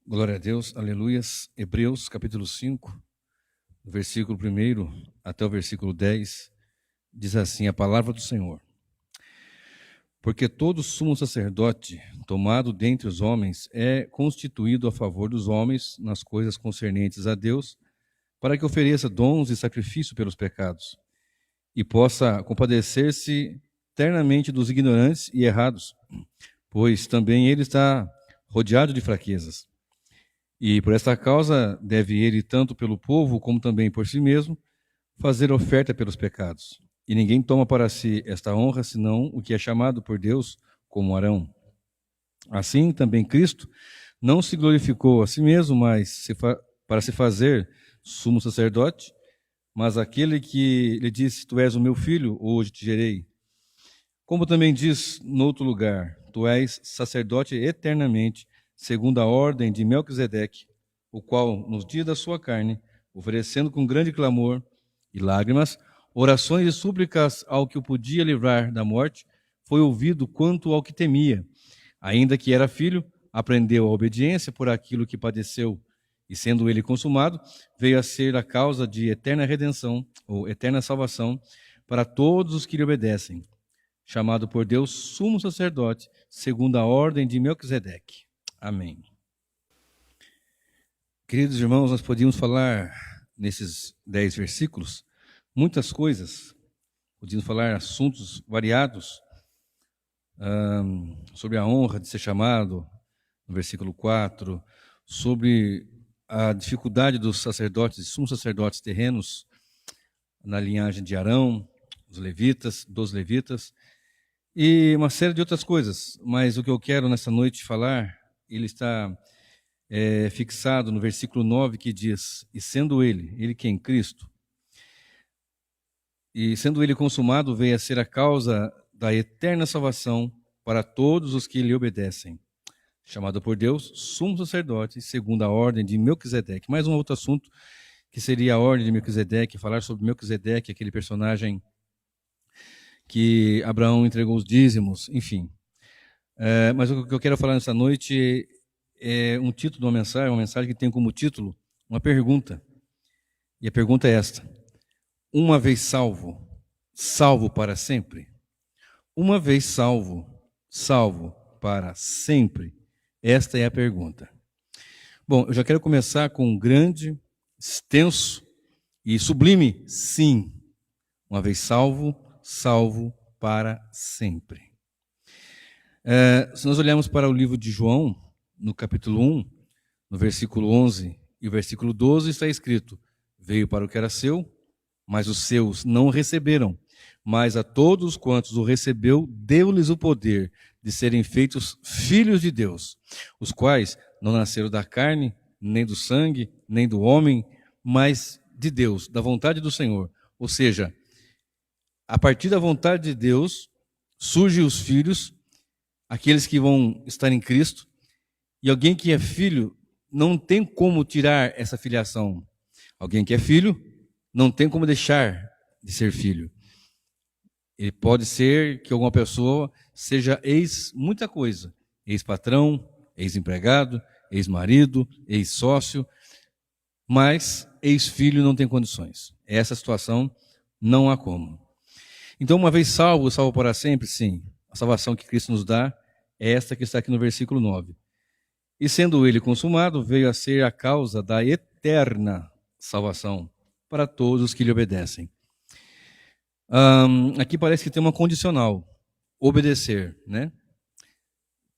Glória a Deus, aleluias. Hebreus capítulo 5, do versículo 1 até o versículo 10, diz assim a palavra do Senhor. Porque todo sumo sacerdote, tomado dentre os homens, é constituído a favor dos homens nas coisas concernentes a Deus, para que ofereça dons e sacrifício pelos pecados, e possa compadecer-se eternamente dos ignorantes e errados, pois também ele está rodeado de fraquezas. E por esta causa deve ele, tanto pelo povo como também por si mesmo, fazer oferta pelos pecados. E ninguém toma para si esta honra, senão o que é chamado por Deus como Arão. Assim também Cristo não se glorificou a si mesmo, mas para se fazer sumo sacerdote, mas aquele que lhe disse, tu és o meu filho, hoje te gerei. Como também diz no outro lugar, tu és sacerdote eternamente, segundo a ordem de Melquisedeque, o qual, nos dias da sua carne, oferecendo com grande clamor e lágrimas, orações e súplicas ao que o podia livrar da morte, foi ouvido quanto ao que temia. Ainda que era filho, aprendeu a obediência por aquilo que padeceu, e sendo ele consumado, veio a ser a causa de eterna redenção, ou eterna salvação, para todos os que lhe obedecem, chamado por Deus sumo sacerdote, segundo a ordem de Melquisedeque. Amém. Queridos irmãos, nós podíamos falar nesses 10 versículos muitas coisas, podíamos falar assuntos variados, sobre a honra de ser chamado, no versículo 4, sobre a dificuldade dos sacerdotes, sumos sacerdotes terrenos, na linhagem de Arão, dos levitas, e uma série de outras coisas. Mas o que eu quero nessa noite falar, ele está fixado no versículo 9, que diz, e sendo ele quem? Cristo, e sendo ele consumado, veio a ser a causa da eterna salvação para todos os que lhe obedecem, chamado por Deus sumo sacerdote, segundo a ordem de Melquisedeque. Mais um outro assunto, que seria a ordem de Melquisedeque, falar sobre Melquisedeque, aquele personagem que Abraão entregou os dízimos, enfim. Mas o que eu quero falar nessa noite é um título de uma mensagem que tem como título uma pergunta. E a pergunta é esta: uma vez salvo, salvo para sempre? Uma vez salvo, salvo para sempre? Esta é a pergunta. Bom, eu já quero começar com um grande, extenso e sublime sim. Uma vez salvo, salvo para sempre. Se nós olharmos para o livro de João, no capítulo 1, no versículo 11 e o versículo 12, está escrito: veio para o que era seu, mas os seus não o receberam. Mas a todos quantos o recebeu, deu-lhes o poder de serem feitos filhos de Deus, os quais não nasceram da carne, nem do sangue, nem do homem, mas de Deus, da vontade do Senhor. Ou seja, a partir da vontade de Deus, surgem os filhos, aqueles que vão estar em Cristo, e alguém que é filho não tem como tirar essa filiação. Alguém que é filho não tem como deixar de ser filho. Ele pode ser que alguma pessoa seja muita coisa, ex-patrão, ex-empregado, ex-marido, ex-sócio, mas ex-filho não tem condições. Essa situação não há como. Então, uma vez salvo, salvo para sempre, sim. A salvação que Cristo nos dá é esta que está aqui no versículo 9. E sendo ele consumado, veio a ser a causa da eterna salvação para todos os que lhe obedecem. Aqui parece que tem uma condicional, obedecer, né?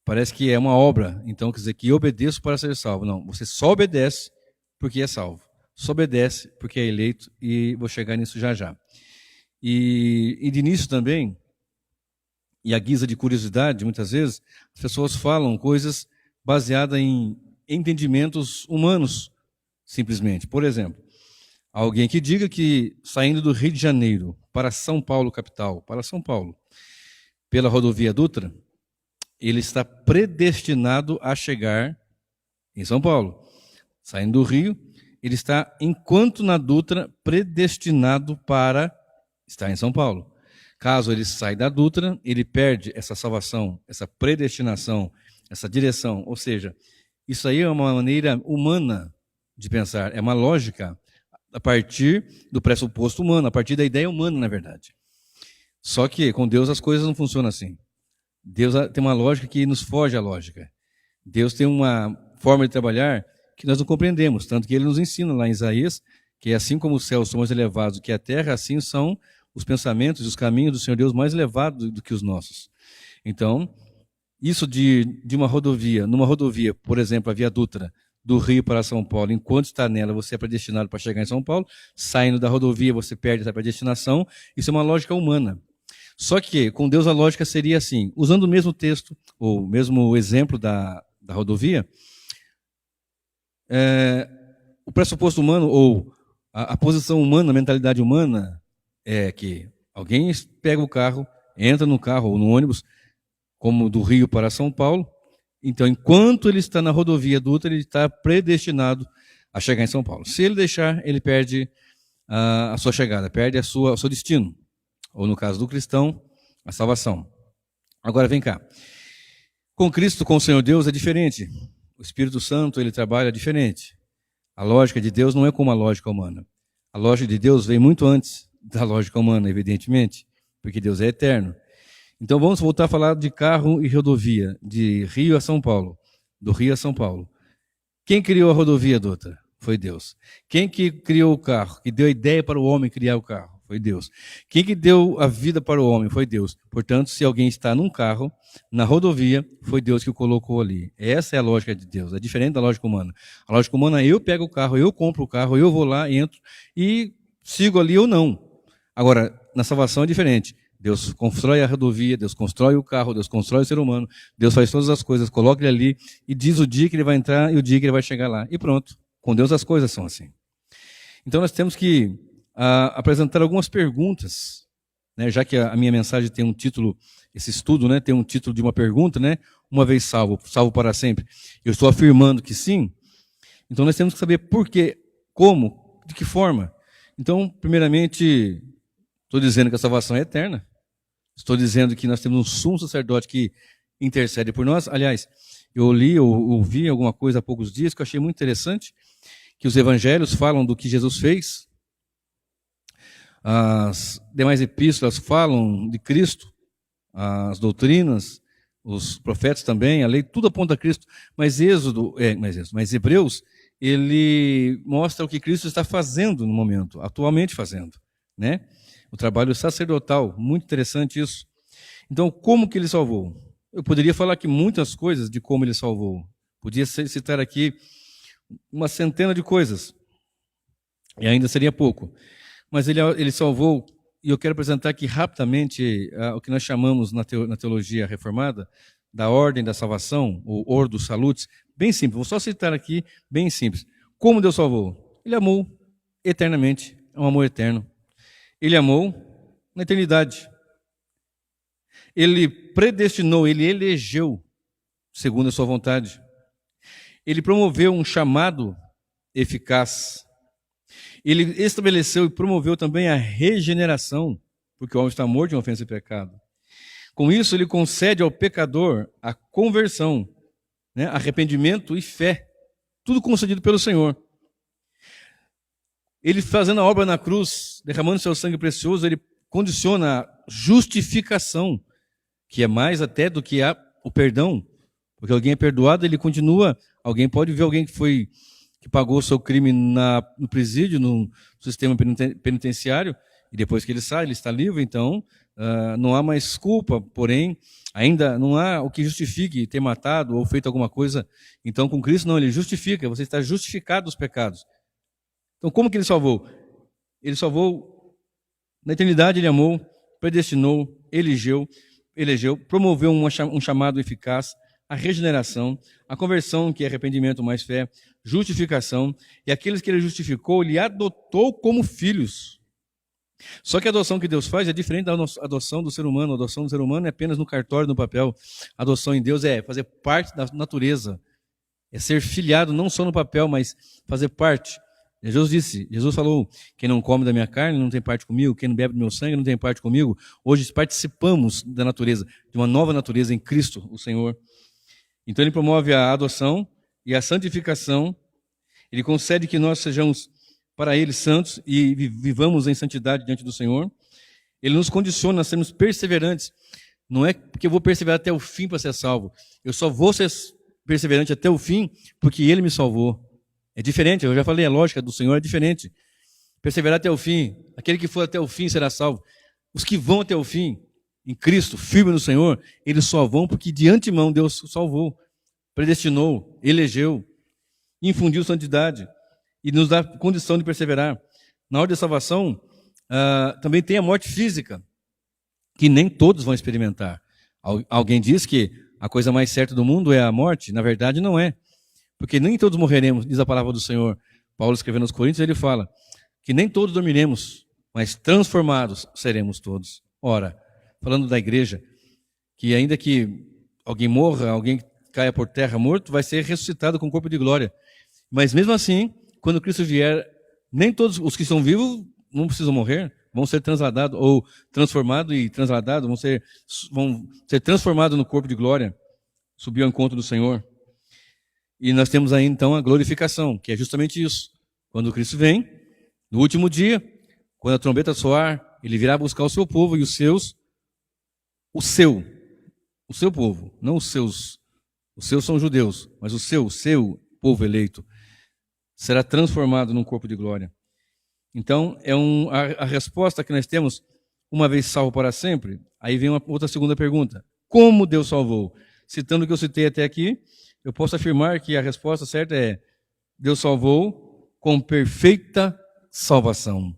Parece que é uma obra, então quer dizer que obedeço para ser salvo. Não, você só obedece porque é salvo. Só obedece porque é eleito, e vou chegar nisso já já. E de início também, e a guisa de curiosidade, muitas vezes, as pessoas falam coisas baseadas em entendimentos humanos, simplesmente. Por exemplo, alguém que diga que saindo do Rio de Janeiro para São Paulo, capital, para São Paulo, pela rodovia Dutra, ele está predestinado a chegar em São Paulo. Saindo do Rio, ele está, enquanto na Dutra, predestinado para estar em São Paulo. Caso ele saia da Dutra, ele perde essa salvação, essa predestinação, essa direção. Ou seja, Isso aí é uma maneira humana de pensar, é uma lógica a partir do pressuposto humano, a partir da ideia humana, na verdade. Só que com Deus as coisas não funcionam assim. Deus tem uma lógica que nos foge à lógica. Deus tem uma forma de trabalhar que nós não compreendemos, tanto que ele nos ensina lá em Isaías, que assim como os céus são mais elevados que a terra, assim são os pensamentos e os caminhos do Senhor Deus mais elevados do que os nossos. Então, isso de uma rodovia, numa rodovia, por exemplo, a Via Dutra, do Rio para São Paulo, enquanto está nela, você é predestinado para chegar em São Paulo, saindo da rodovia, você perde essa predestinação, isso é uma lógica humana. Só que, com Deus, a lógica seria assim, usando o mesmo texto, ou o mesmo exemplo da rodovia, o pressuposto humano, ou a posição humana, a mentalidade humana, é que alguém pega o carro, entra no carro ou no ônibus, como do Rio para São Paulo, então, enquanto ele está na rodovia Dutra, ele está predestinado a chegar em São Paulo. Se ele deixar, ele perde a sua chegada, perde o seu destino. Ou, no caso do cristão, a salvação. Agora, vem cá. Com Cristo, com o Senhor Deus, é diferente. O Espírito Santo, ele trabalha diferente. A lógica de Deus não é como a lógica humana. A lógica de Deus vem muito antes da lógica humana, evidentemente, porque Deus é eterno. Então vamos voltar a falar de carro e rodovia, de Rio a São Paulo, do Rio a São Paulo. Quem criou a rodovia, Dutra? Foi Deus. Quem que criou o carro, que deu a ideia para o homem criar o carro? Foi Deus. Quem que deu a vida para o homem? Foi Deus. Portanto, se alguém está num carro, na rodovia, foi Deus que o colocou ali. Essa é a lógica de Deus, é diferente da lógica humana. A lógica humana, eu pego o carro, eu compro o carro, eu vou lá, entro e sigo ali ou não. Agora, na salvação é diferente. Deus constrói a rodovia, Deus constrói o carro, Deus constrói o ser humano, Deus faz todas as coisas, coloca ele ali e diz o dia que ele vai entrar e o dia que ele vai chegar lá. E pronto, com Deus as coisas são assim. Então nós temos que apresentar algumas perguntas, né, já que a minha mensagem tem um título, esse estudo, né, tem um título de uma pergunta, né, uma vez salvo, salvo para sempre. Eu estou afirmando que sim, então nós temos que saber por quê, como, de que forma. Então, primeiramente, estou dizendo que a salvação é eterna. Estou dizendo que nós temos um sumo sacerdote que intercede por nós. Aliás, eu ouvi alguma coisa há poucos dias que eu achei muito interessante, que os evangelhos falam do que Jesus fez. As demais epístolas falam de Cristo, as doutrinas, os profetas também, a lei, tudo aponta a Cristo. Mas Hebreus, ele mostra o que Cristo está fazendo no momento, atualmente fazendo, né? O trabalho sacerdotal, muito interessante isso. Então, como que ele salvou? Eu poderia falar aqui muitas coisas de como ele salvou. Podia citar aqui uma centena de coisas, e ainda seria pouco. Mas ele salvou, e eu quero apresentar aqui rapidamente o que nós chamamos na teologia reformada, da ordem da salvação, ou Ordo Salutis, bem simples. Vou só citar aqui, bem simples. Como Deus salvou? Ele amou eternamente, é um amor eterno. Ele amou na eternidade. Ele predestinou, ele elegeu, segundo a sua vontade. Ele promoveu um chamado eficaz. Ele estabeleceu e promoveu também a regeneração, porque o homem está morto em ofensa e pecado. Com isso, ele concede ao pecador a conversão, né, arrependimento e fé, tudo concedido pelo Senhor. Ele fazendo a obra na cruz, derramando seu sangue precioso, ele condiciona a justificação, que é mais até do que o perdão, porque alguém é perdoado, ele continua, alguém pode ver alguém que pagou o seu crime no presídio, no sistema penitenciário, e depois que ele sai, ele está livre, então não há mais culpa, porém, ainda não há o que justifique ter matado ou feito alguma coisa. Então, com Cristo, não, ele justifica, você está justificado dos pecados. Então, como que ele salvou? Ele salvou, na eternidade ele amou, predestinou, elegeu, promoveu um chamado eficaz, a regeneração, a conversão, que é arrependimento mais fé, justificação, e aqueles que ele justificou, ele adotou como filhos. Só que a adoção que Deus faz é diferente da adoção do ser humano. A adoção do ser humano é apenas no cartório, no papel. A adoção em Deus é fazer parte da natureza, é ser filiado não só no papel, mas fazer parte. Jesus falou, quem não come da minha carne não tem parte comigo, quem não bebe do meu sangue não tem parte comigo. Hoje participamos da natureza, de uma nova natureza em Cristo, o Senhor. Então ele promove a adoção e a santificação. Ele concede que nós sejamos para Ele santos e vivamos em santidade diante do Senhor. Ele nos condiciona a sermos perseverantes. Não é porque eu vou perseverar até o fim para ser salvo. Eu só vou ser perseverante até o fim porque Ele me salvou. É diferente, eu já falei, a lógica do Senhor é diferente. Perseverar até o fim, aquele que for até o fim será salvo. Os que vão até o fim, em Cristo, firme no Senhor, eles só vão porque de antemão Deus salvou, predestinou, elegeu, infundiu santidade e nos dá condição de perseverar. Na hora da salvação, também tem a morte física, que nem todos vão experimentar. Alguém diz que a coisa mais certa do mundo é a morte. Na verdade, não é. Porque nem todos morreremos, diz a palavra do Senhor. Paulo escrevendo aos Coríntios, ele fala que nem todos dormiremos, mas transformados seremos todos. Ora, falando da igreja, que ainda que alguém morra, alguém caia por terra morto, vai ser ressuscitado com corpo de glória. Mas mesmo assim, quando Cristo vier, nem todos os que estão vivos não precisam morrer, vão ser transladados, ou transformados e transladados, vão ser transformados no corpo de glória, subir ao encontro do Senhor. E nós temos aí então a glorificação, que é justamente isso. Quando Cristo vem, no último dia, quando a trombeta soar, ele virá buscar o seu povo e os seus, o seu povo, não os seus são judeus, mas o seu povo eleito, será transformado num corpo de glória. Então, a resposta que nós temos, uma vez salvo para sempre, aí vem uma outra segunda pergunta. Como Deus salvou? Citando o que eu citei até aqui, eu posso afirmar que a resposta certa é: Deus salvou com perfeita salvação.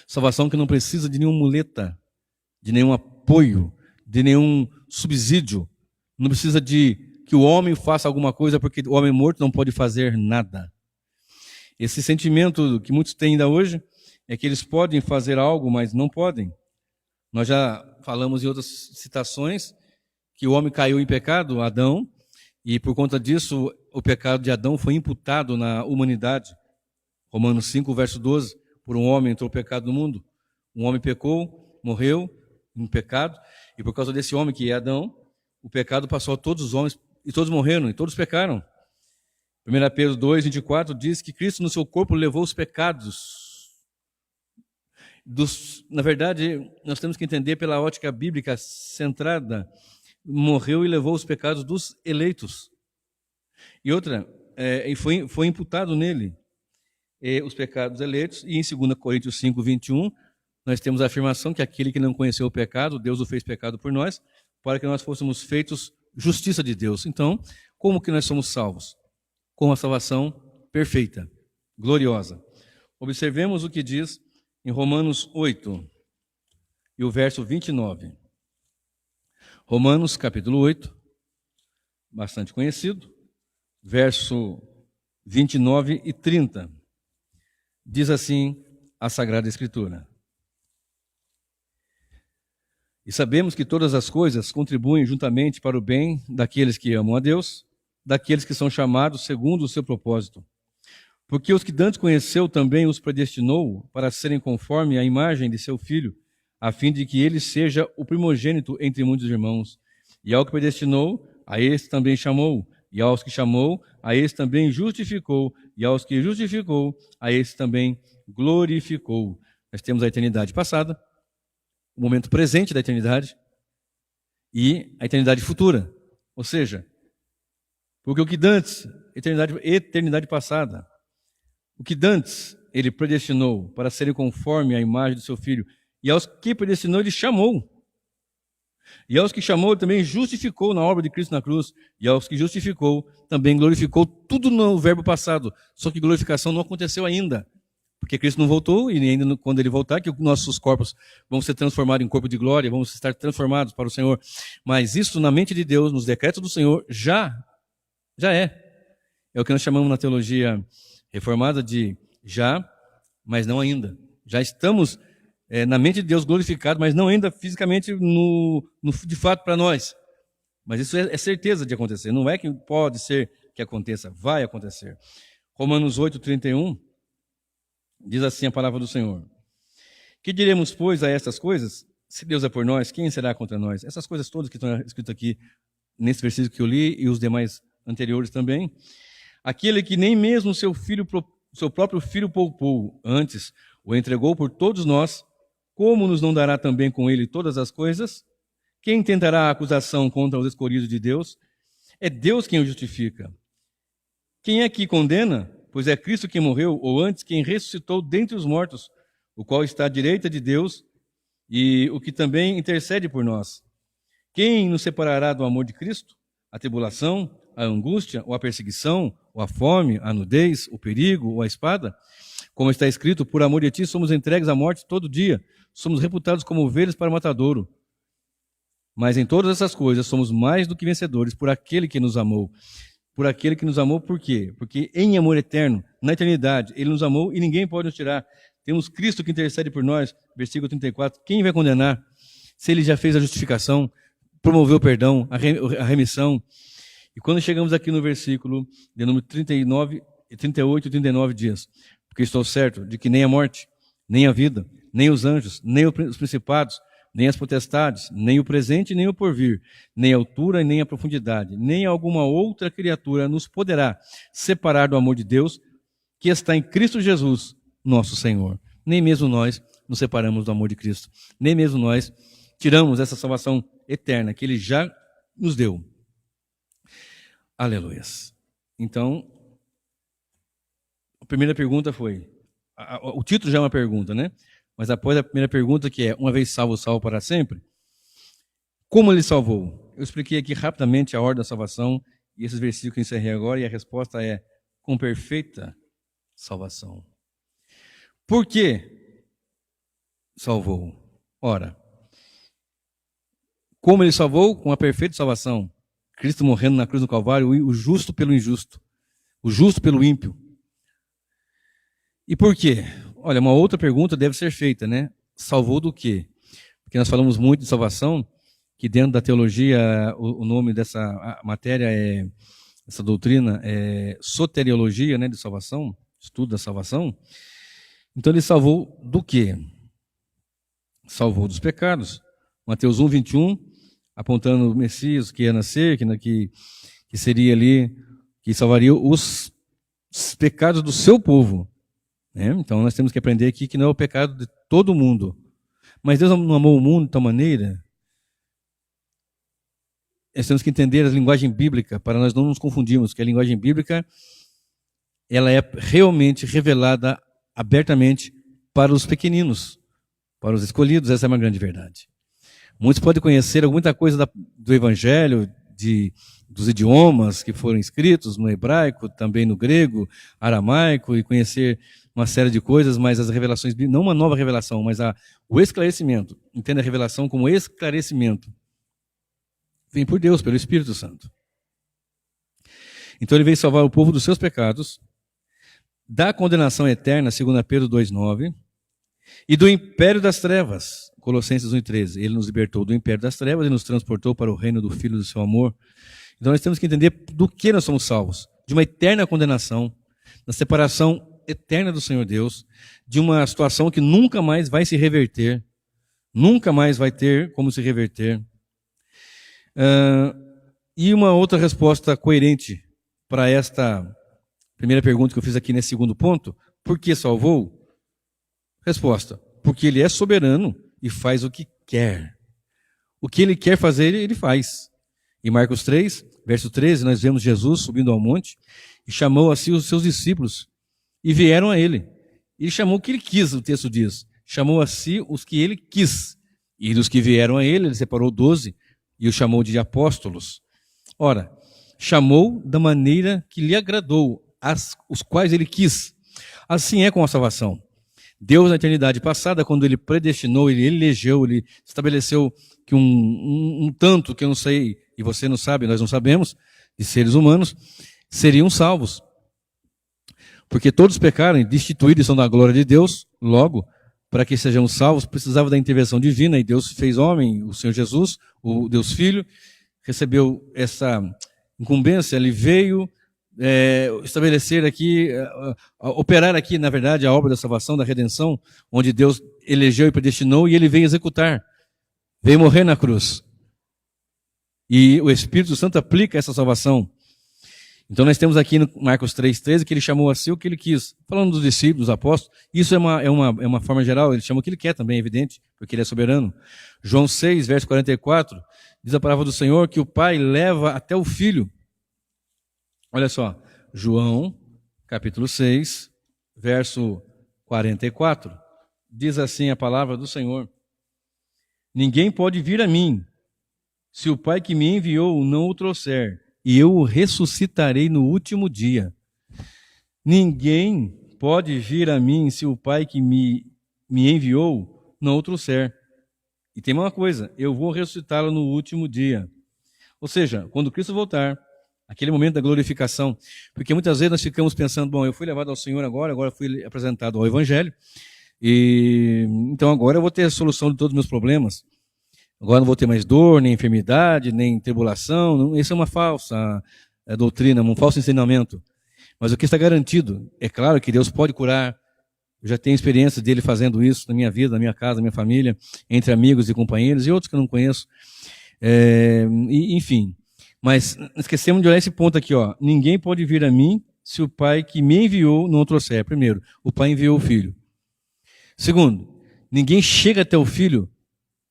Salvação que não precisa de nenhuma muleta, de nenhum apoio, de nenhum subsídio. Não precisa de que o homem faça alguma coisa, porque o homem morto não pode fazer nada. Esse sentimento que muitos têm ainda hoje é que eles podem fazer algo, mas não podem. Nós já falamos em outras citações que o homem caiu em pecado, Adão, e por conta disso o pecado de Adão foi imputado na humanidade. Romanos 5, verso 12, por um homem entrou o pecado no mundo. Um homem pecou, morreu em pecado, e por causa desse homem que é Adão, o pecado passou a todos os homens, e todos morreram, e todos pecaram. 1 Pedro 2, 24 diz que Cristo no seu corpo levou os pecados. Na verdade, nós temos que entender pela ótica bíblica centrada, morreu e levou os pecados dos eleitos. E outra, foi imputado nele os pecados eleitos, e em 2 Coríntios 5, 21, nós temos a afirmação que aquele que não conheceu o pecado, Deus o fez pecado por nós, para que nós fôssemos feitos justiça de Deus. Então, como que nós somos salvos? Com a salvação perfeita, gloriosa. Observemos o que diz em Romanos 8, e o verso 29. Romanos, capítulo 8, bastante conhecido, verso 29 e 30. Diz assim a Sagrada Escritura: E sabemos que todas as coisas contribuem juntamente para o bem daqueles que amam a Deus, daqueles que são chamados segundo o seu propósito. Porque os que dantes conheceu também os predestinou para serem conforme a imagem de seu Filho, a fim de que ele seja o primogênito entre muitos irmãos. E ao que predestinou, a esse também chamou. E aos que chamou, a esse também justificou. E aos que justificou, a esse também glorificou. Nós temos a eternidade passada, o momento presente da eternidade e a eternidade futura. Ou seja, porque o que dantes, eternidade passada, o que dantes ele predestinou para serem conforme a imagem do seu Filho, e aos que predestinou ele chamou. E aos que chamou ele também justificou na obra de Cristo na cruz, e aos que justificou também glorificou, tudo no verbo passado, só que glorificação não aconteceu ainda. Porque Cristo não voltou, e ainda quando ele voltar, que nossos corpos vão ser transformados em corpo de glória, vamos estar transformados para o Senhor. Mas isso na mente de Deus, nos decretos do Senhor, já é. É o que nós chamamos na teologia reformada de já, mas não ainda. Já estamos na mente de Deus glorificado, mas não ainda fisicamente de fato para nós. Mas isso é certeza de acontecer. Não é que pode ser que aconteça, vai acontecer. Romanos 8, 31. Diz assim a palavra do Senhor: Que diremos, pois, a estas coisas? Se Deus é por nós, quem será contra nós? Essas coisas todas que estão escritas aqui nesse versículo que eu li e os demais anteriores também. Aquele que nem mesmo seu próprio filho poupou, antes o entregou por todos nós, como nos não dará também com ele todas as coisas? Quem tentará a acusação contra os escolhidos de Deus? É Deus quem o justifica. Quem é que condena? Pois é Cristo quem morreu, ou antes quem ressuscitou dentre os mortos, o qual está à direita de Deus e o que também intercede por nós. Quem nos separará do amor de Cristo? A tribulação, a angústia, ou a perseguição, ou a fome, a nudez, o perigo, ou a espada? Como está escrito, por amor de ti somos entregues à morte todo dia, somos reputados como ovelhas para o matadouro. Mas em todas essas coisas somos mais do que vencedores por aquele que nos amou. Por aquele que nos amou, por quê? Porque em amor eterno, na eternidade, ele nos amou e ninguém pode nos tirar. Temos Cristo que intercede por nós, versículo 34. Quem vai condenar? Se ele já fez a justificação, promoveu o perdão, a remissão. E quando chegamos aqui no versículo de número 38 e 39 dias, porque estou certo de que nem a morte, nem a vida, nem os anjos, nem os principados, nem as potestades, nem o presente, nem o porvir, nem a altura, nem a profundidade, nem alguma outra criatura nos poderá separar do amor de Deus que está em Cristo Jesus, nosso Senhor. Nem mesmo nós nos separamos do amor de Cristo. Nem mesmo nós tiramos essa salvação eterna que Ele já nos deu. Aleluias. Então, a primeira pergunta foi, o título já é uma pergunta, né? Mas após a primeira pergunta, que é, uma vez salvo, salvo para sempre, como Ele salvou? Eu expliquei aqui rapidamente a ordem da salvação, e esses versículos que eu encerrei agora, e a resposta é, com perfeita salvação. Por que salvou? Ora, como Ele salvou? Com a perfeita salvação. Cristo morrendo na cruz do Calvário, o justo pelo injusto, o justo pelo ímpio. E por quê? Olha, uma outra pergunta deve ser feita, né? Salvou do quê? Porque nós falamos muito de salvação, que dentro da teologia, o nome dessa matéria, essa doutrina, é soteriologia, né, de salvação, estudo da salvação. Então ele salvou do quê? Salvou dos pecados. Mateus 1, 21, apontando o Messias que ia nascer, que seria ali, que salvaria os pecados do seu povo. Então nós temos que aprender aqui que não é o pecado de todo mundo. Mas Deus não amou o mundo de tal maneira. Nós temos que entender a linguagem bíblica para nós não nos confundirmos, que a linguagem bíblica ela é realmente revelada abertamente para os pequeninos, para os escolhidos. Essa é uma grande verdade. Muitos podem conhecer muita coisa do Evangelho, dos idiomas que foram escritos no hebraico, também no grego, aramaico, e conhecer uma série de coisas, mas as revelações, não uma nova revelação, mas o esclarecimento. Entenda a revelação como esclarecimento. Vem por Deus, pelo Espírito Santo. Então ele veio salvar o povo dos seus pecados, da condenação eterna, 2 Pedro 2,9, e do império das trevas, Colossenses 1,13. Ele nos libertou do império das trevas e nos transportou para o reino do Filho do seu amor. Então nós temos que entender do que nós somos salvos. De uma eterna condenação, da separação eterna do Senhor Deus, de uma situação que nunca mais vai se reverter, nunca mais vai ter como se reverter. E uma outra resposta coerente para esta primeira pergunta que eu fiz aqui nesse segundo ponto, por que salvou? Resposta, porque Ele é soberano e faz o que quer. O que Ele quer fazer, Ele faz. Em Marcos 3, verso 13, nós vemos Jesus subindo ao monte e chamou a si os seus discípulos e vieram a Ele. Ele chamou o que Ele quis, o texto diz. Chamou a si os que Ele quis. E dos que vieram a Ele, Ele separou 12 e os chamou de apóstolos. Ora, chamou da maneira que lhe agradou, os quais Ele quis. Assim é com a salvação. Deus, na eternidade passada, quando Ele predestinou, Ele elegeu, Ele estabeleceu que um tanto, que eu não sei, e você não sabe, nós não sabemos, de seres humanos, seriam salvos. Porque todos pecaram e destituídos são da glória de Deus, logo, para que sejamos salvos, precisava da intervenção divina, e Deus fez homem, o Senhor Jesus, o Deus Filho, recebeu essa incumbência, Ele veio estabelecer aqui, operar aqui, na verdade, a obra da salvação, da redenção, onde Deus elegeu e predestinou, e Ele veio executar, veio morrer na cruz. E o Espírito Santo aplica essa salvação. Então nós temos aqui no Marcos 3,13 que ele chamou a si o que ele quis. Falando dos discípulos, dos apóstolos, isso é uma forma geral, ele chama o que ele quer também, é evidente, porque ele é soberano. João 6, verso 44, diz a palavra do Senhor que o Pai leva até o Filho. Olha só, João, capítulo 6, verso 44, diz assim a palavra do Senhor: ninguém pode vir a mim, se o Pai que me enviou não o trouxer, e eu o ressuscitarei no último dia. Ninguém pode vir a mim se o Pai que me enviou não o trouxer. E tem uma coisa, eu vou ressuscitá-lo no último dia. Ou seja, quando Cristo voltar, aquele momento da glorificação, porque muitas vezes nós ficamos pensando, bom, eu fui levado ao Senhor agora fui apresentado ao Evangelho, e então agora eu vou ter a solução de todos os meus problemas. Agora não vou ter mais dor, nem enfermidade, nem tribulação. Não, isso é uma falsa doutrina, um falso ensinamento. Mas o que está garantido, é claro que Deus pode curar. Eu já tenho experiência dele fazendo isso na minha vida, na minha casa, na minha família, entre amigos e companheiros, e outros que eu não conheço. Enfim, mas esquecemos de olhar esse ponto aqui, ó. Ninguém pode vir a mim se o Pai que me enviou não o trouxer. Primeiro, o Pai enviou o Filho. Segundo, ninguém chega até o Filho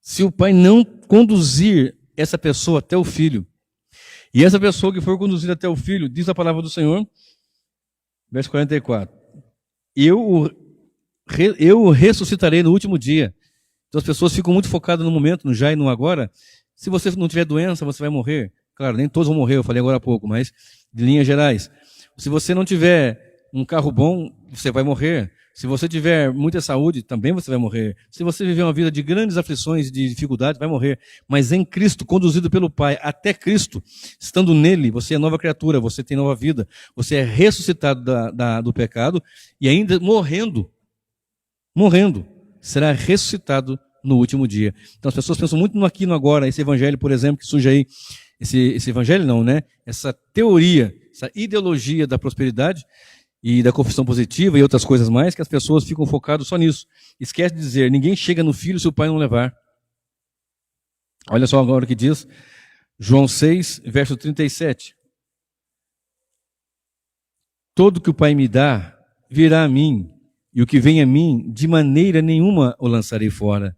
se o Pai não conduzir essa pessoa até o Filho. E essa pessoa que for conduzida até o Filho, diz a palavra do Senhor, verso 44, eu o ressuscitarei no último dia. Então as pessoas ficam muito focadas no momento, no já e no agora. Se você não tiver doença, você vai morrer. Claro, nem todos vão morrer, eu falei agora há pouco, mas de linhas gerais. Se você não tiver um carro bom, você vai morrer. Se você tiver muita saúde, também você vai morrer. Se você viver uma vida de grandes aflições, de dificuldades, vai morrer. Mas em Cristo, conduzido pelo Pai, até Cristo, estando nele, você é nova criatura, você tem nova vida, você é ressuscitado do pecado e ainda morrendo, será ressuscitado no último dia. Então as pessoas pensam muito no aqui e no agora. Esse evangelho, por exemplo, que surge aí, esse evangelho não, né? Essa teoria, essa ideologia da prosperidade e da confissão positiva e outras coisas mais, que as pessoas ficam focadas só nisso. Esquece de dizer, ninguém chega no Filho se o Pai não levar. Olha só agora o que diz João 6, verso 37. Todo que o Pai me dá, virá a mim, e o que vem a mim, de maneira nenhuma o lançarei fora.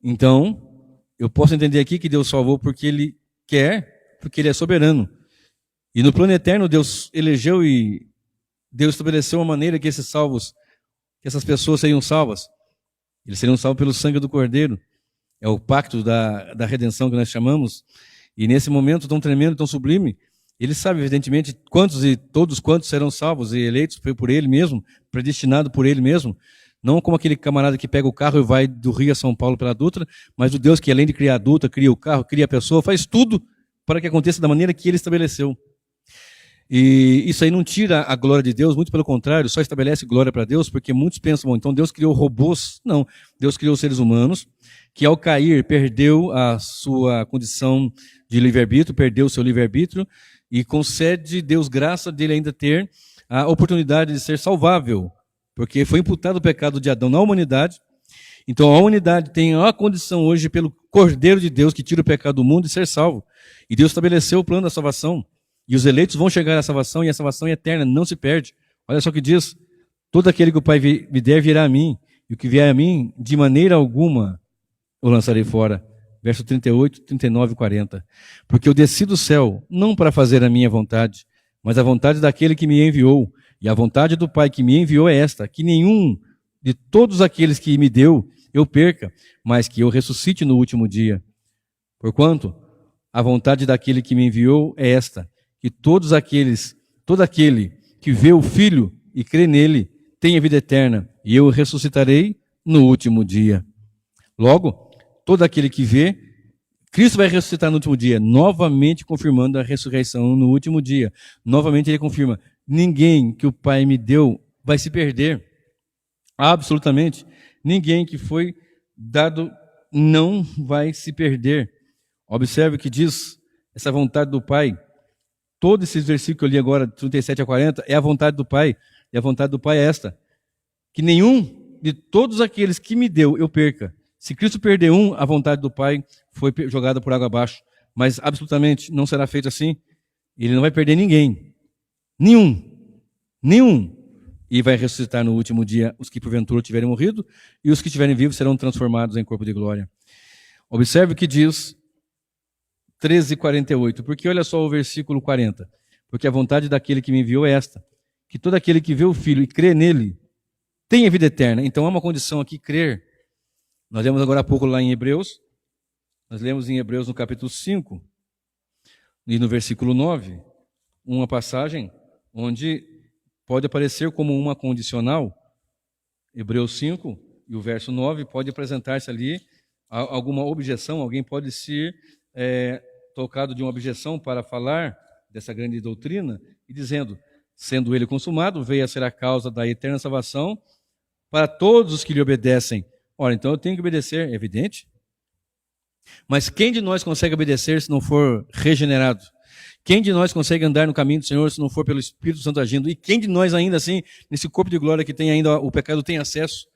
Então, eu posso entender aqui que Deus salvou porque Ele quer, porque Ele é soberano. E no plano eterno, Deus elegeu e Deus estabeleceu uma maneira que esses salvos, que essas pessoas seriam salvas. Eles seriam salvos pelo sangue do Cordeiro. É o pacto da redenção que nós chamamos. E nesse momento tão tremendo, tão sublime, Ele sabe, evidentemente, todos quantos serão salvos e eleitos por Ele mesmo, predestinados por Ele mesmo. Não como aquele camarada que pega o carro e vai do Rio a São Paulo pela Dutra, mas o Deus que, além de criar a Dutra, cria o carro, cria a pessoa, faz tudo para que aconteça da maneira que Ele estabeleceu. E isso aí não tira a glória de Deus, muito pelo contrário, só estabelece glória para Deus, porque muitos pensam, bom, então Deus criou robôs. Não, Deus criou seres humanos, que ao cair perdeu a sua condição de livre-arbítrio, perdeu o seu livre-arbítrio, e concede Deus graça dele ainda ter a oportunidade de ser salvável, porque foi imputado o pecado de Adão na humanidade. Então a humanidade tem a condição hoje pelo Cordeiro de Deus que tira o pecado do mundo de ser salvo. E Deus estabeleceu o plano da salvação. E os eleitos vão chegar à salvação, e a salvação é eterna, não se perde. Olha só o que diz: todo aquele que o Pai me der virá a mim, e o que vier a mim, de maneira alguma o lançarei fora. Verso 38, 39 e 40. Porque eu desci do céu, não para fazer a minha vontade, mas a vontade daquele que me enviou. E a vontade do Pai que me enviou é esta: que nenhum de todos aqueles que me deu eu perca, mas que eu ressuscite no último dia. Porquanto a vontade daquele que me enviou é esta: que todo aquele que vê o Filho e crê nele tenha vida eterna, e eu o ressuscitarei no último dia. Logo, todo aquele que vê, Cristo vai ressuscitar no último dia, novamente confirmando a ressurreição no último dia. Novamente ele confirma: ninguém que o Pai me deu vai se perder. Absolutamente. Ninguém que foi dado não vai se perder. Observe o que diz essa vontade do Pai. Todos esses versículos que eu li agora, 37 a 40, é a vontade do Pai. E a vontade do Pai é esta: que nenhum de todos aqueles que me deu eu perca. Se Cristo perder um, a vontade do Pai foi jogada por água abaixo. Mas absolutamente não será feito assim. Ele não vai perder ninguém. Nenhum. E vai ressuscitar no último dia os que porventura tiverem morrido, e os que estiverem vivos serão transformados em corpo de glória. Observe o que diz 13:48, porque olha só o versículo 40. Porque a vontade daquele que me enviou é esta, que todo aquele que vê o Filho e crê nele tenha vida eterna. Então há uma condição aqui, crer. Nós lemos agora há pouco lá em Hebreus, nós lemos em Hebreus no capítulo 5, e no versículo 9, uma passagem onde pode aparecer como uma condicional. Hebreus 5 e o verso 9 pode apresentar-se ali alguma objeção, alguém pode ser tocado de uma objeção para falar dessa grande doutrina, e dizendo, sendo ele consumado, veio a ser a causa da eterna salvação para todos os que lhe obedecem. Ora, então eu tenho que obedecer, é evidente. Mas quem de nós consegue obedecer se não for regenerado? Quem de nós consegue andar no caminho do Senhor se não for pelo Espírito Santo agindo? E quem de nós ainda assim, nesse corpo de glória que tem ainda o pecado, tem acesso?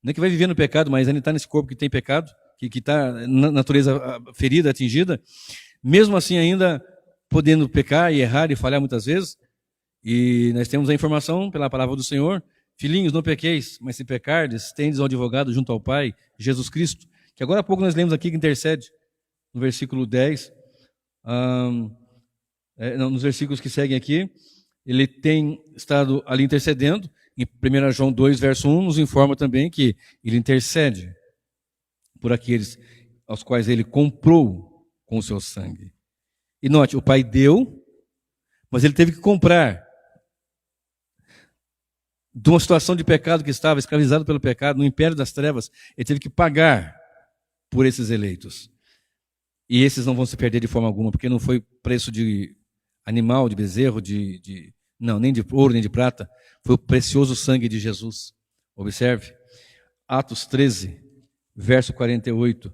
Não é que vai viver no pecado, mas ainda está nesse corpo que tem pecado, que está na natureza ferida, atingida, mesmo assim ainda podendo pecar e errar e falhar muitas vezes. E nós temos a informação pela palavra do Senhor, filhinhos, não pequeis, mas se pecardes, tendes um advogado junto ao Pai, Jesus Cristo, que agora há pouco nós lemos aqui que intercede, no versículo 10, nos versículos que seguem aqui, ele tem estado ali intercedendo. Em 1 João 2, verso 1, nos informa também que ele intercede por aqueles aos quais ele comprou com o seu sangue. E note, o Pai deu, mas ele teve que comprar. De uma situação de pecado que estava, escravizado pelo pecado, no império das trevas, ele teve que pagar por esses eleitos. E esses não vão se perder de forma alguma, porque não foi preço de animal, de bezerro, não, nem de ouro, nem de prata, foi o precioso sangue de Jesus. Observe, Atos 13, verso 48.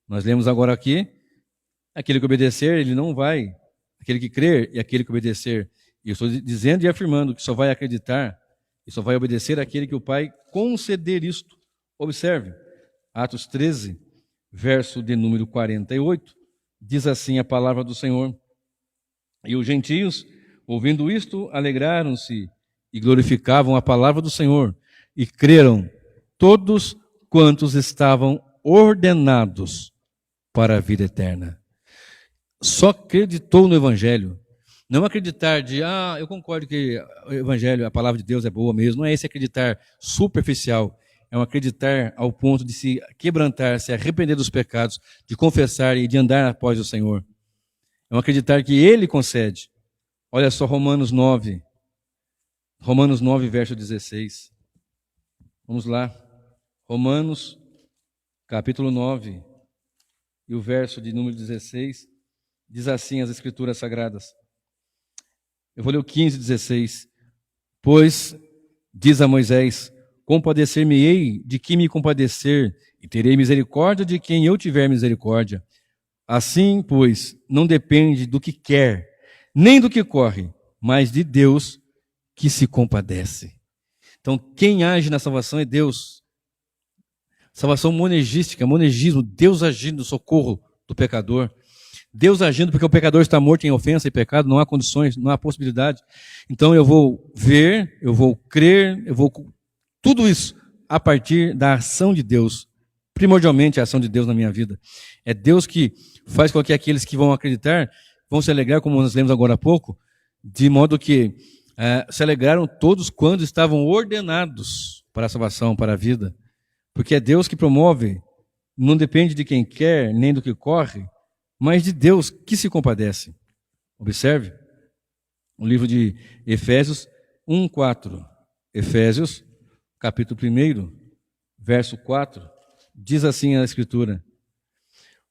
Nós lemos agora aqui, aquele que obedecer, ele não vai, aquele que crer e aquele que obedecer. E eu estou dizendo e afirmando que só vai acreditar e só vai obedecer aquele que o Pai conceder isto. Observe, Atos 13, verso de número 48, diz assim a palavra do Senhor: e os gentios, ouvindo isto, alegraram-se e glorificavam a palavra do Senhor, e creram todos quantos estavam ordenados para a vida eterna. Só acreditou no Evangelho. Não acreditar de, eu concordo que o Evangelho, a palavra de Deus é boa mesmo. Não é esse acreditar superficial. É um acreditar ao ponto de se quebrantar, se arrepender dos pecados, de confessar e de andar após o Senhor. É um acreditar que Ele concede. Olha só Romanos 9, verso 16. Vamos lá. Romanos, capítulo 9, e o verso de número 16, diz assim as Escrituras Sagradas. Eu vou ler o 15, 16. Pois, diz a Moisés, compadecer-me-ei de quem me compadecer, e terei misericórdia de quem eu tiver misericórdia. Assim, pois, não depende do que quer, nem do que corre, mas de Deus que se compadece. Então, quem age na salvação é Deus. Salvação monergística, monergismo, Deus agindo no socorro do pecador. Deus agindo porque o pecador está morto em ofensa e pecado, não há condições, não há possibilidade. Então eu vou ver, eu vou crer, tudo isso a partir da ação de Deus. Primordialmente a ação de Deus na minha vida. É Deus que faz com que aqueles que vão acreditar, vão se alegrar, como nós lemos agora há pouco, de modo que se alegraram todos quando estavam ordenados para a salvação, para a vida. Porque é Deus que promove, não depende de quem quer, nem do que corre, mas de Deus que se compadece. Observe o livro de Efésios 1:4. Efésios, capítulo 1, verso 4, diz assim a Escritura: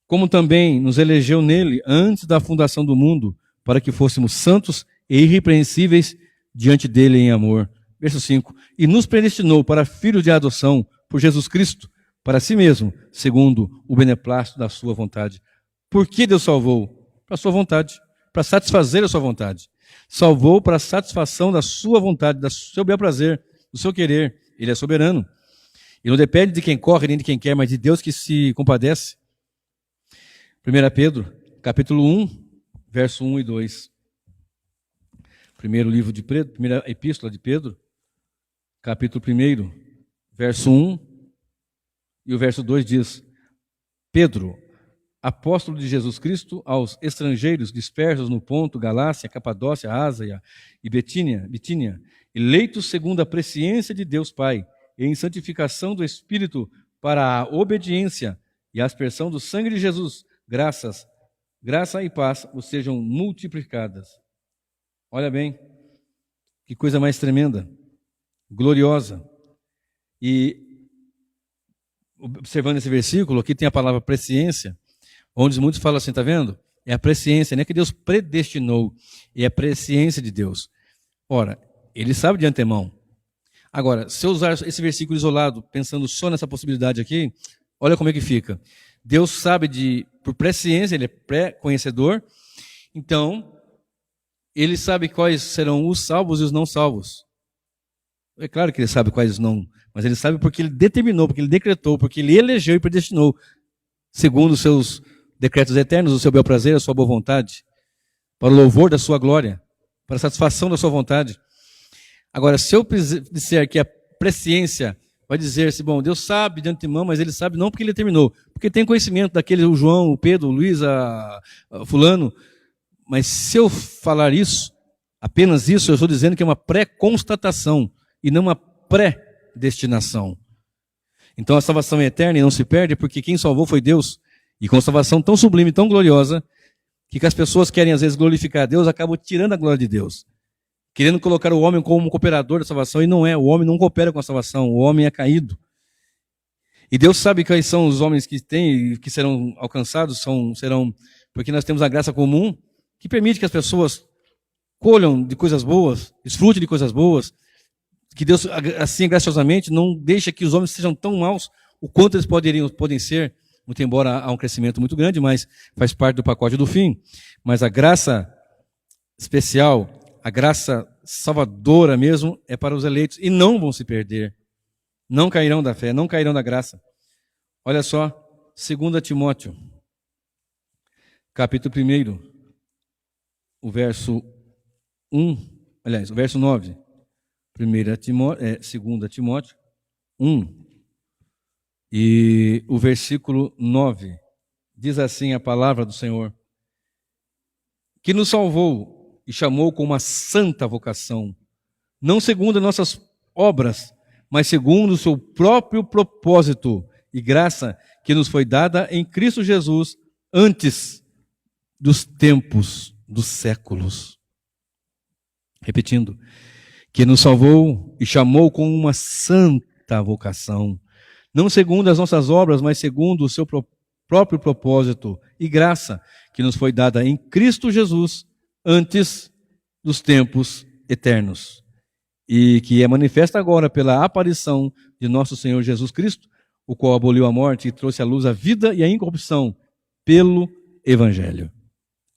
como também nos elegeu nele antes da fundação do mundo, para que fôssemos santos e irrepreensíveis diante dele em amor. Verso 5. E nos predestinou para filhos de adoção por Jesus Cristo, para si mesmo, segundo o beneplácito da sua vontade. Por que Deus salvou? Para a sua vontade, para satisfazer a sua vontade. Salvou para a satisfação da sua vontade, do seu bel prazer, do seu querer. Ele é soberano. E não depende de quem corre nem de quem quer, mas de Deus que se compadece. 1 Pedro, capítulo 1, verso 1 e 2. Primeiro livro de Pedro, primeira epístola de Pedro, capítulo 1, verso 1 e o verso 2 diz: Pedro, apóstolo de Jesus Cristo, aos estrangeiros dispersos no Ponto, Galácia, Capadócia, Ásia e Bitínia, eleitos segundo a presciência de Deus Pai, e em santificação do Espírito para a obediência e a aspersão do sangue de Jesus, graça e paz vos sejam multiplicadas. Olha bem, que coisa mais tremenda, gloriosa. E observando esse versículo, aqui tem a palavra presciência, onde muitos falam assim, tá vendo? É a presciência, não é que Deus predestinou, é a presciência de Deus. Ora, ele sabe de antemão. Agora, se eu usar esse versículo isolado, pensando só nessa possibilidade aqui, olha como é que fica. Deus sabe por presciência, ele é pré-conhecedor, então, ele sabe quais serão os salvos e os não salvos. É claro que ele sabe quais não, mas ele sabe porque ele determinou, porque ele decretou, porque ele elegeu e predestinou, segundo os seus decretos eternos, o seu bel prazer, a sua boa vontade, para o louvor da sua glória, para a satisfação da sua vontade. Agora, se eu disser que a presciência vai dizer-se, bom, Deus sabe de antemão, mas ele sabe não porque ele determinou, porque tem conhecimento daquele, o João, o Pedro, o Luiz, a fulano, mas se eu falar isso, apenas isso, eu estou dizendo que é uma pré-constatação e não uma predestinação. Então a salvação é eterna e não se perde, porque quem salvou foi Deus, e com salvação tão sublime, tão gloriosa, que as pessoas querem às vezes glorificar a Deus, acabam tirando a glória de Deus, querendo colocar o homem como um cooperador da salvação, e não é, o homem não coopera com a salvação, o homem é caído. E Deus sabe quais são os homens que serão alcançados, serão, porque nós temos a graça comum, que permite que as pessoas colham de coisas boas, desfrutem de coisas boas, que Deus, assim, graciosamente, não deixa que os homens sejam tão maus o quanto eles podem ser, muito embora há um crescimento muito grande, mas faz parte do pacote do fim. Mas a graça especial, a graça salvadora mesmo, é para os eleitos, e não vão se perder, não cairão da fé, não cairão da graça. Olha só, 2 Timóteo, capítulo 1, o verso 9. 2 Timóteo 1. E o versículo 9. Diz assim a palavra do Senhor: que nos salvou e chamou com uma santa vocação, não segundo as nossas obras, mas segundo o seu próprio propósito e graça que nos foi dada em Cristo Jesus antes dos tempos dos séculos. Repetindo, que nos salvou e chamou com uma santa vocação, não segundo as nossas obras, mas segundo o seu próprio propósito e graça que nos foi dada em Cristo Jesus antes dos tempos eternos, e que é manifesta agora pela aparição de nosso Senhor Jesus Cristo, o qual aboliu a morte e trouxe à luz a vida e a incorrupção pelo Evangelho.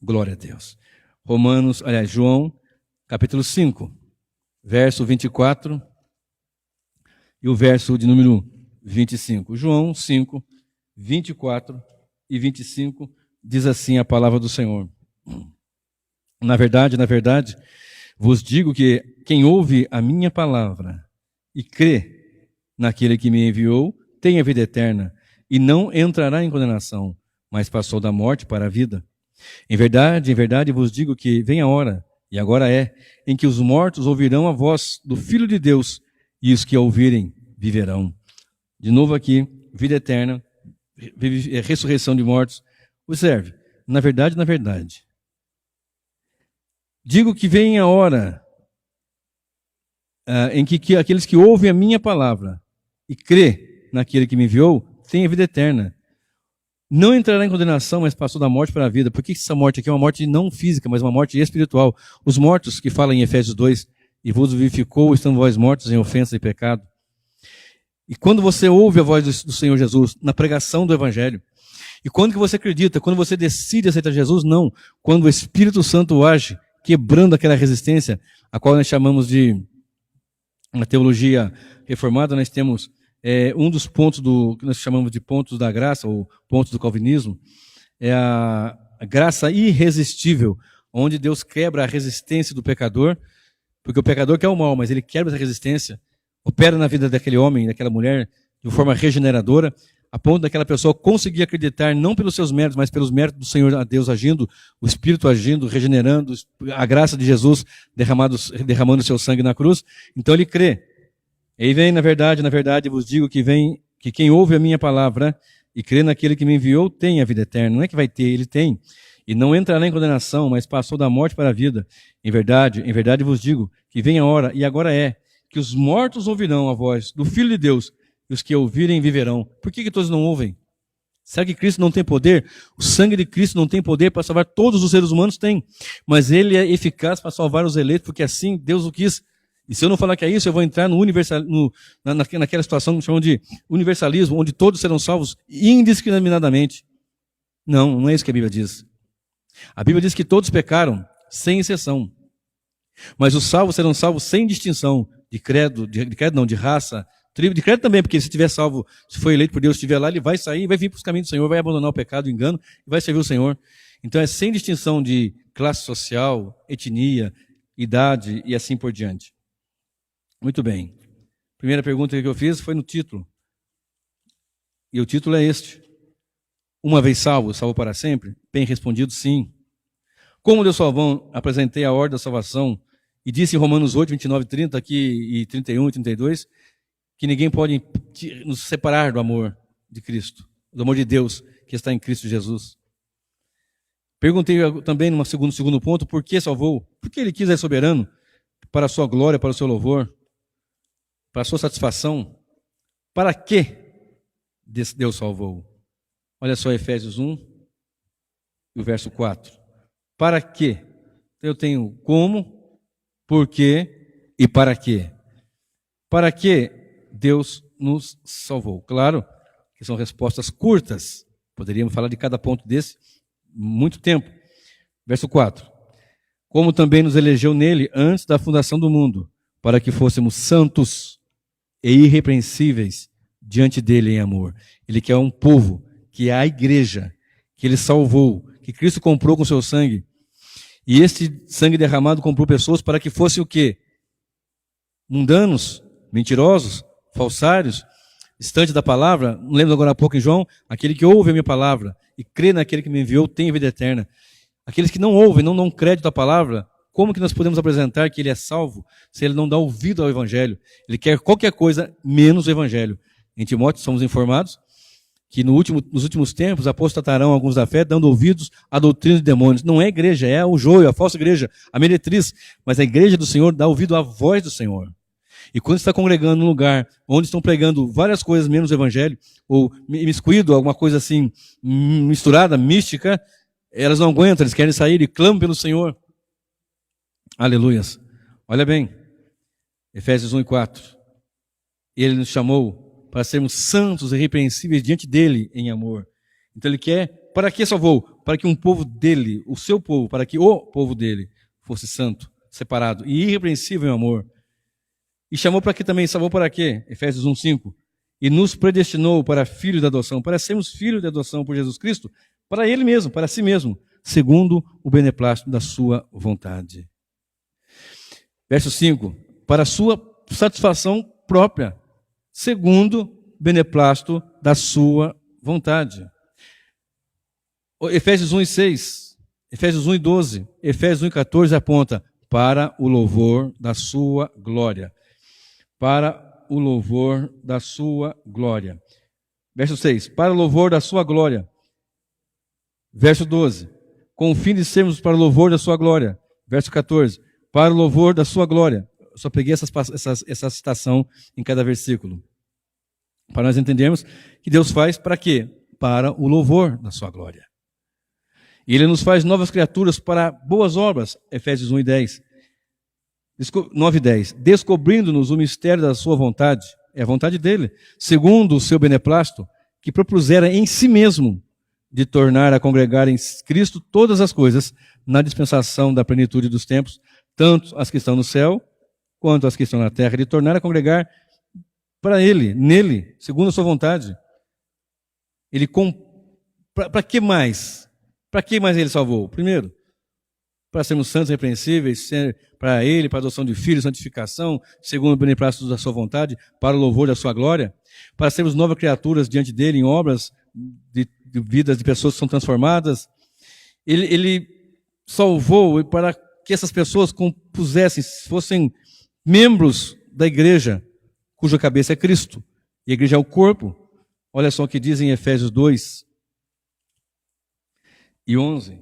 Glória a Deus. João, capítulo 5, verso 24 e o verso de número 25. João 5, 24 e 25, diz assim a palavra do Senhor: na verdade, vos digo que quem ouve a minha palavra e crê naquele que me enviou, tem a vida eterna e não entrará em condenação, mas passou da morte para a vida. Em verdade vos digo que vem a hora, e agora é, em que os mortos ouvirão a voz do Filho de Deus, e os que a ouvirem viverão. De novo aqui, vida eterna, ressurreição de mortos. Observe, na verdade, digo que vem a hora em que aqueles que ouvem a minha palavra e crê naquele que me enviou, têm a vida eterna. Não entrará em condenação, mas passou da morte para a vida. Por que essa morte aqui é uma morte não física, mas uma morte espiritual? Os mortos que falam em Efésios 2, e vos vivificou, estando vós mortos em ofensa e pecado. E quando você ouve a voz do Senhor Jesus na pregação do Evangelho, e quando que você acredita, quando você decide aceitar Jesus, não. Quando o Espírito Santo age, quebrando aquela resistência, a qual nós chamamos de, na teologia reformada, nós temos um dos pontos que nós chamamos de pontos da graça, ou pontos do calvinismo, é a graça irresistível, onde Deus quebra a resistência do pecador, porque o pecador quer o mal, mas ele quebra essa resistência, opera na vida daquele homem, daquela mulher, de forma regeneradora, a ponto daquela pessoa conseguir acreditar, não pelos seus méritos, mas pelos méritos do Senhor, a Deus agindo, o Espírito agindo, regenerando, a graça de Jesus derramando seu sangue na cruz. Então ele crê. E aí vem, na verdade, vos digo que quem ouve a minha palavra e crê naquele que me enviou tem a vida eterna. Não é que vai ter, ele tem. E não entrará em condenação, mas passou da morte para a vida. Em verdade vos digo que vem a hora, e agora é, que os mortos ouvirão a voz do Filho de Deus, e os que ouvirem viverão. Por que todos não ouvem? Será que Cristo não tem poder? O sangue de Cristo não tem poder para salvar todos os seres humanos? Tem. Mas ele é eficaz para salvar os eleitos, porque assim Deus o quis. E se eu não falar que é isso, eu vou entrar naquela situação que chamam de universalismo, onde todos serão salvos indiscriminadamente. Não é isso que a Bíblia diz. A Bíblia diz que todos pecaram, sem exceção. Mas os salvos serão salvos sem distinção de credo, de raça, tribo, de credo também, porque se estiver salvo, se for eleito por Deus, estiver lá, ele vai sair, vai vir para os caminhos do Senhor, vai abandonar o pecado, o engano, e vai servir o Senhor. Então é sem distinção de classe social, etnia, idade e assim por diante. Muito bem. Primeira pergunta que eu fiz foi no título. E o título é este. Uma vez salvo, salvo para sempre? Bem respondido, sim. Como Deus salvou, apresentei a ordem da salvação e disse em Romanos 8, 29 e 30 aqui, e 31 e 32, que ninguém pode nos separar do amor de Cristo, do amor de Deus que está em Cristo Jesus. Perguntei também no segundo ponto, por que salvou? Porque ele quis, é soberano, para a sua glória, para o seu louvor, para a sua satisfação. Para que Deus salvou? Olha só Efésios 1 e o verso 4. Para quê? Eu tenho como, por quê e para quê. Para que Deus nos salvou? Claro que são respostas curtas. Poderíamos falar de cada ponto desse muito tempo. Verso 4. Como também nos elegeu nele antes da fundação do mundo, para que fôssemos santos e irrepreensíveis diante dele em amor. Ele quer um povo, que é a igreja, que ele salvou, que Cristo comprou com seu sangue. E este sangue derramado comprou pessoas para que fossem o quê? Mundanos, mentirosos, falsários, distantes da palavra. Não lembro agora há pouco em João, aquele que ouve a minha palavra e crê naquele que me enviou tem a vida eterna. Aqueles que não ouvem, não dão crédito à palavra, como que nós podemos apresentar que ele é salvo se ele não dá ouvido ao evangelho? Ele quer qualquer coisa menos o evangelho. Em Timóteo somos informados que nos últimos tempos apostatarão alguns da fé, dando ouvidos à doutrina de demônios. Não é a igreja, é o joio, a falsa igreja, a meretriz. Mas a igreja do Senhor dá ouvido à voz do Senhor. E quando está congregando num lugar onde estão pregando várias coisas menos o evangelho, ou imiscuído, alguma coisa assim, misturada, mística, elas não aguentam, eles querem sair e clamam pelo Senhor. Aleluias. Olha bem, Efésios 1 e 4. Ele nos chamou para sermos santos e irrepreensíveis diante dele em amor. Então ele quer, para que salvou? Para que um povo dele, o seu povo, para que o povo dele fosse santo, separado e irrepreensível em amor. E chamou para que também, salvou para quê? Efésios 1, 5. E nos predestinou para filhos da adoção, para sermos filhos de adoção por Jesus Cristo, para ele mesmo, para si mesmo, segundo o beneplácito da sua vontade. Verso 5. Para a sua satisfação própria, segundo o beneplácito da sua vontade. Efésios 1 e 6, Efésios 1 e 12, Efésios 1 e 14 aponta para o louvor da sua glória. Para o louvor da sua glória. Verso 6, para o louvor da sua glória. Verso 12, com o fim de sermos para o louvor da sua glória. Verso 14, para o louvor da sua glória. Eu só peguei essa citação em cada versículo. Para nós entendermos que Deus faz para quê? Para o louvor da sua glória. E Ele nos faz novas criaturas para boas obras. Efésios 1 e 10. 9 e 10. Descobrindo-nos o mistério da sua vontade, é a vontade dele, segundo o seu beneplácito, que propusera em si mesmo de tornar a congregar em Cristo todas as coisas na dispensação da plenitude dos tempos, tanto as que estão no céu, quanto as que estão na terra, de tornar a congregar para ele, nele, segundo a sua vontade. Ele para que mais? Para que mais ele salvou? Primeiro, para sermos santos e repreensíveis, para Ele, para a adoção de filhos, santificação, segundo o beneplácito da sua vontade, para o louvor da sua glória, para sermos novas criaturas diante dEle em obras de vidas de pessoas que são transformadas. Ele salvou para que essas pessoas compusessem, fossem membros da igreja, cuja cabeça é Cristo. E a igreja é o corpo. Olha só o que diz em Efésios 2 e 11.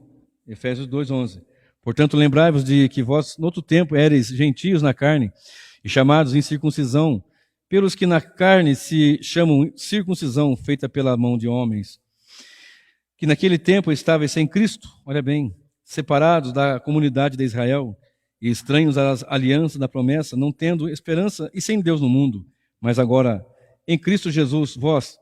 Efésios 2, 11. Portanto, lembrai-vos de que vós, no outro tempo, éreis gentios na carne, e chamados em circuncisão, pelos que na carne se chamam circuncisão, feita pela mão de homens, que naquele tempo estáveis sem Cristo, olha bem, separados da comunidade de Israel, e estranhos às alianças da promessa, não tendo esperança e sem Deus no mundo. Mas agora, em Cristo Jesus, vós,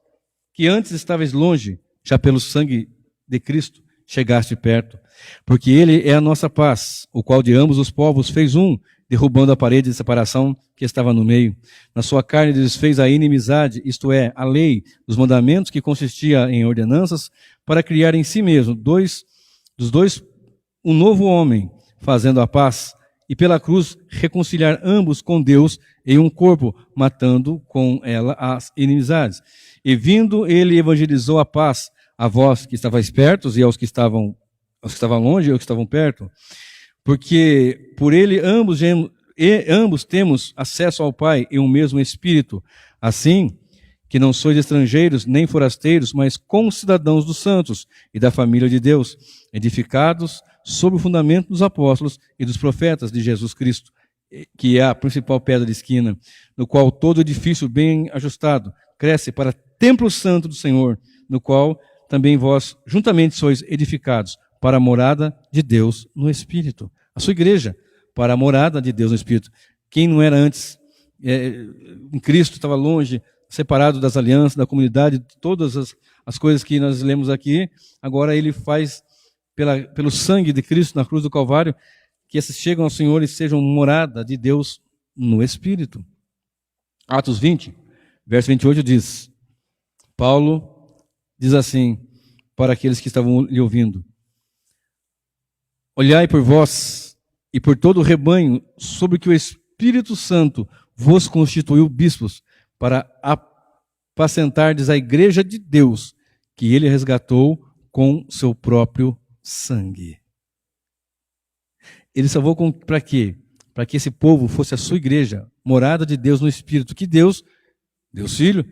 que antes estáveis longe, já pelo sangue de Cristo, chegaste perto. Porque Ele é a nossa paz, o qual de ambos os povos fez um, derrubando a parede de separação que estava no meio. Na sua carne desfez a inimizade, isto é, a lei dos mandamentos que consistia em ordenanças, para criar em si mesmo dos dois um novo homem, fazendo a paz, e pela cruz reconciliar ambos com Deus em um corpo, matando com ela as inimizades. E vindo ele evangelizou a paz a vós que estavais perto e aos que estavam longe e aos que estavam perto, porque por ele ambos temos acesso ao Pai em um mesmo Espírito. Assim, que não sois estrangeiros nem forasteiros, mas concidadãos dos santos e da família de Deus, edificados sob o fundamento dos apóstolos e dos profetas de Jesus Cristo, que é a principal pedra de esquina, no qual todo edifício bem ajustado cresce para templo santo do Senhor, no qual também vós juntamente sois edificados para a morada de Deus no Espírito. A sua igreja, para a morada de Deus no Espírito. Quem não era antes em Cristo, estava longe, separado das alianças, da comunidade, de todas as coisas que nós lemos aqui, agora ele faz pelo sangue de Cristo na cruz do Calvário, que esses chegam ao Senhor e sejam morada de Deus no Espírito. Atos 20, verso 28 diz, Paulo diz assim, para aqueles que estavam lhe ouvindo, olhai por vós e por todo o rebanho, sobre que o Espírito Santo vos constituiu bispos, para apacentardes a igreja de Deus, que ele resgatou com seu próprio sangue. Ele salvou para quê? Para que esse povo fosse a sua igreja, morada de Deus no Espírito, que Deus Filho,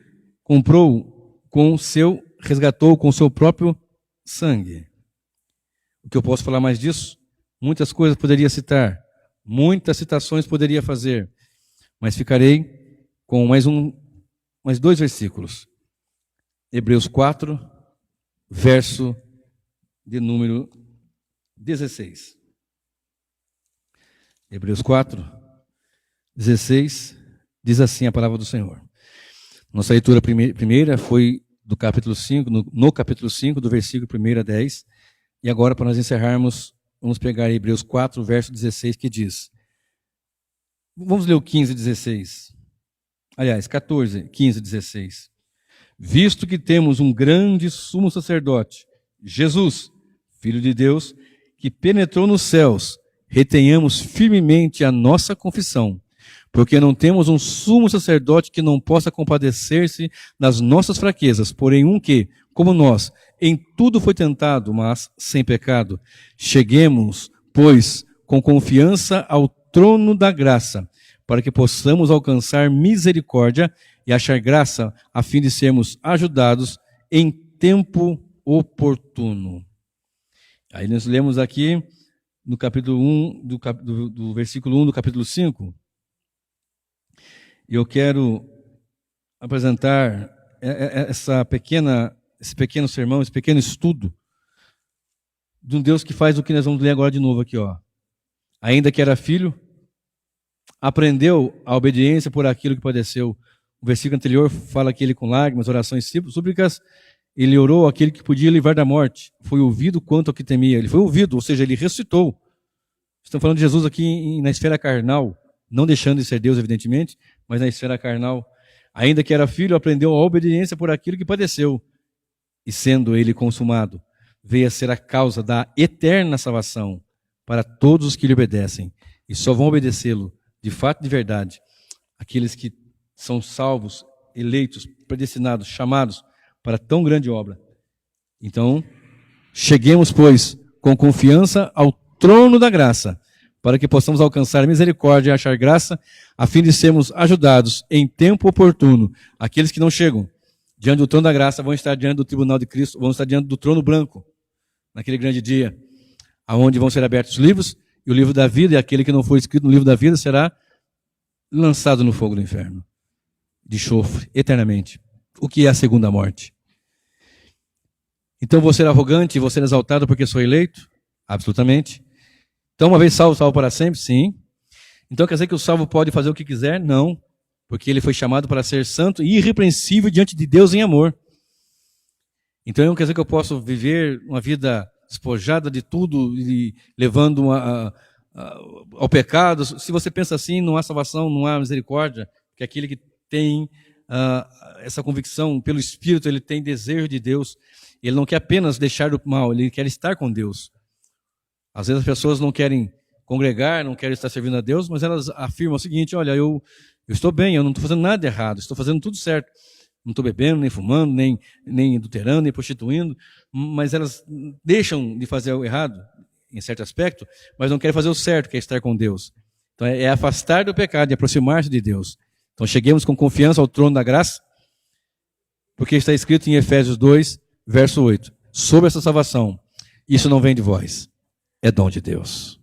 resgatou com seu próprio sangue. O que eu posso falar mais disso? Muitas coisas poderia citar, muitas citações poderia fazer, mas ficarei com mais 2 versículos. Hebreus 4, verso de número 16. Hebreus 4, 16, diz assim a palavra do Senhor. Nossa leitura primeira foi do capítulo 5, no capítulo 5, do versículo 1 a 10. E agora, para nós encerrarmos, vamos pegar Hebreus 4, verso 16, que diz. Vamos ler o 15 e 16. Aliás, 14, 15 e 16. Visto que temos um grande sumo sacerdote, Jesus, Filho de Deus, que penetrou nos céus, retenhamos firmemente a nossa confissão, porque não temos um sumo sacerdote que não possa compadecer-se das nossas fraquezas, porém um que, como nós, em tudo foi tentado, mas sem pecado. Cheguemos, pois, com confiança ao trono da graça, para que possamos alcançar misericórdia e achar graça, a fim de sermos ajudados em tempo oportuno. Aí nós lemos aqui no capítulo 1, do versículo 1 do capítulo 5. E eu quero apresentar esse pequeno sermão, esse pequeno estudo de um Deus que faz o que nós vamos ler agora de novo aqui, ó. Ainda que era filho, aprendeu a obediência por aquilo que padeceu. O versículo anterior fala que ele com lágrimas, orações, súplicas, ele orou aquele que podia livrar da morte. Foi ouvido quanto ao que temia. Ele foi ouvido, ou seja, ele ressuscitou. Estamos falando de Jesus aqui na esfera carnal, não deixando de ser Deus, evidentemente, mas na esfera carnal. Ainda que era filho, aprendeu a obediência por aquilo que padeceu. E sendo ele consumado, veio a ser a causa da eterna salvação para todos os que lhe obedecem. E só vão obedecê-lo, de fato e de verdade, aqueles que são salvos, eleitos, predestinados, chamados para tão grande obra. Então, cheguemos, pois, com confiança ao trono da graça, para que possamos alcançar misericórdia e achar graça, a fim de sermos ajudados em tempo oportuno. Aqueles que não chegam diante do trono da graça vão estar diante do tribunal de Cristo, vão estar diante do trono branco, naquele grande dia, aonde vão ser abertos os livros, e o livro da vida, e aquele que não for escrito no livro da vida, será lançado no fogo do inferno, de enxofre, eternamente. O que é a segunda morte? Então vou ser arrogante e vou ser exaltado porque sou eleito? Absolutamente. Então, uma vez salvo, salvo para sempre? Sim. Então quer dizer que o salvo pode fazer o que quiser? Não. Porque ele foi chamado para ser santo e irrepreensível diante de Deus em amor. Então não quer dizer que eu posso viver uma vida despojada de tudo e levando ao pecado. Se você pensa assim, não há salvação, não há misericórdia, porque aquele que tem essa convicção pelo Espírito, ele tem desejo de Deus, ele não quer apenas deixar do mal, ele quer estar com Deus. Às vezes as pessoas não querem congregar, não querem estar servindo a Deus, mas elas afirmam o seguinte: olha, eu estou bem, eu não estou fazendo nada de errado, estou fazendo tudo certo. Não estou bebendo, nem fumando, nem adulterando, nem prostituindo, mas elas deixam de fazer o errado, em certo aspecto, mas não querem fazer o certo, que é estar com Deus. Então é afastar do pecado e aproximar-se de Deus. Então cheguemos com confiança ao trono da graça, porque está escrito em Efésios 2, verso 8, sobre essa salvação, isso não vem de vós, é dom de Deus.